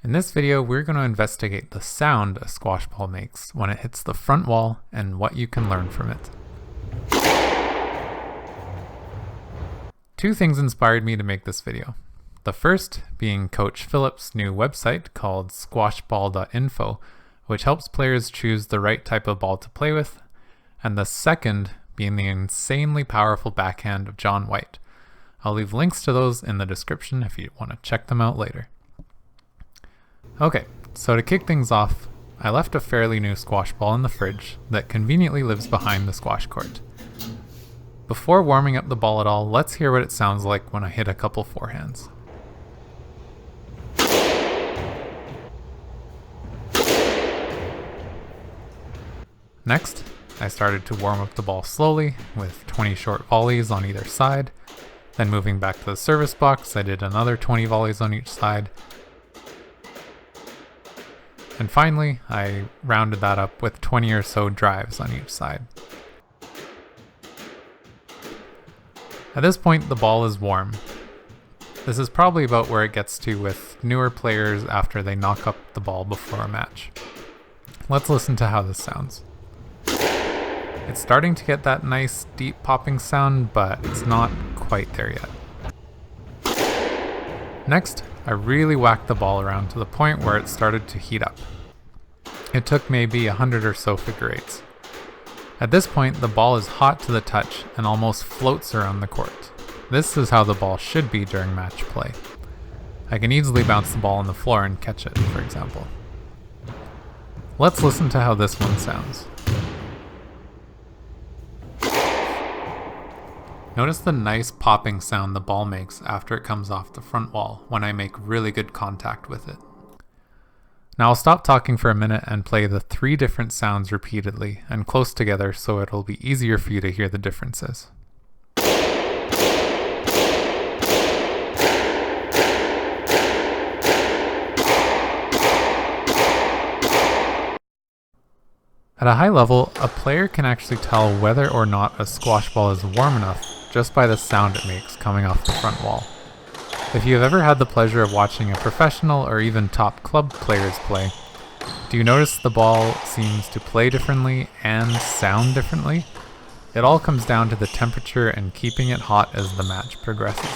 In this video, we're going to investigate the sound a squash ball makes when it hits the front wall and what you can learn from it. Two things inspired me to make this video. The first being Coach Philip's new website called squashball.info, which helps players choose the right type of ball to play with, and the second being the insanely powerful backhand of John White. I'll leave links to those in the description if you want to check them out later. Okay, so to kick things off, I left a fairly new squash ball in the fridge that conveniently lives behind the squash court. Before warming up the ball at all, let's hear what it sounds like when I hit a couple forehands. Next, I started to warm up the ball slowly with 20 short volleys on either side. Then moving back to the service box, I did another 20 volleys on each side. And finally, I rounded that up with 20 or so drives on each side. At this point, the ball is warm. This is probably about where it gets to with newer players after they knock up the ball before a match. Let's listen to how this sounds. It's starting to get that nice deep popping sound, but it's not quite there yet. Next, I really whacked the ball around to the point where it started to heat up. It took maybe 100 or so figure eights. At this point, the ball is hot to the touch and almost floats around the court. This is how the ball should be during match play. I can easily bounce the ball on the floor and catch it, for example. Let's listen to how this one sounds. Notice the nice popping sound the ball makes after it comes off the front wall when I make really good contact with it. Now I'll stop talking for a minute and play the 3 different sounds repeatedly and close together so it'll be easier for you to hear the differences. At a high level, a player can actually tell whether or not a squash ball is warm enough just by the sound it makes coming off the front wall. If you have ever had the pleasure of watching a professional or even top club players play, do you notice the ball seems to play differently and sound differently? It all comes down to the temperature and keeping it hot as the match progresses.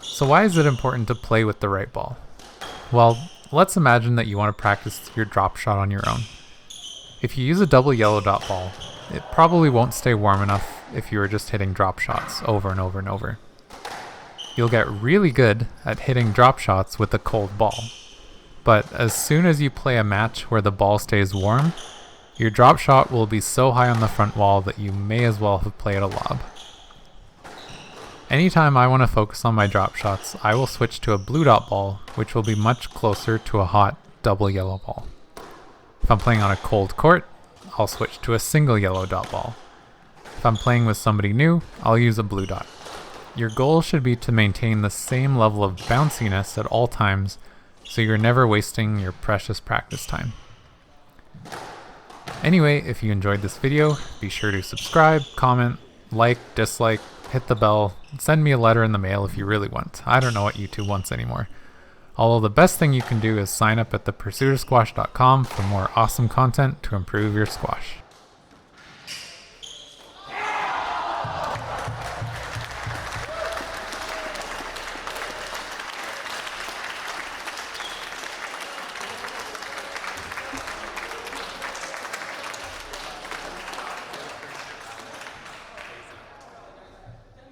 So why is it important to play with the right ball? Well, let's imagine that you want to practice your drop shot on your own. If you use a double yellow dot ball, it probably won't stay warm enough if you were just hitting drop shots over and over and over. You'll get really good at hitting drop shots with a cold ball. But as soon as you play a match where the ball stays warm, your drop shot will be so high on the front wall that you may as well have played a lob. Anytime I want to focus on my drop shots, I will switch to a blue dot ball, which will be much closer to a hot double yellow ball. If I'm playing on a cold court, I'll switch to a single yellow dot ball. If I'm playing with somebody new, I'll use a blue dot. Your goal should be to maintain the same level of bounciness at all times, so you're never wasting your precious practice time. Anyway, if you enjoyed this video, be sure to subscribe, comment, like, dislike, hit the bell, send me a letter in the mail if you really want. I don't know what YouTube wants anymore. Although the best thing you can do is sign up at thepursuitofsquash.com for more awesome content to improve your squash.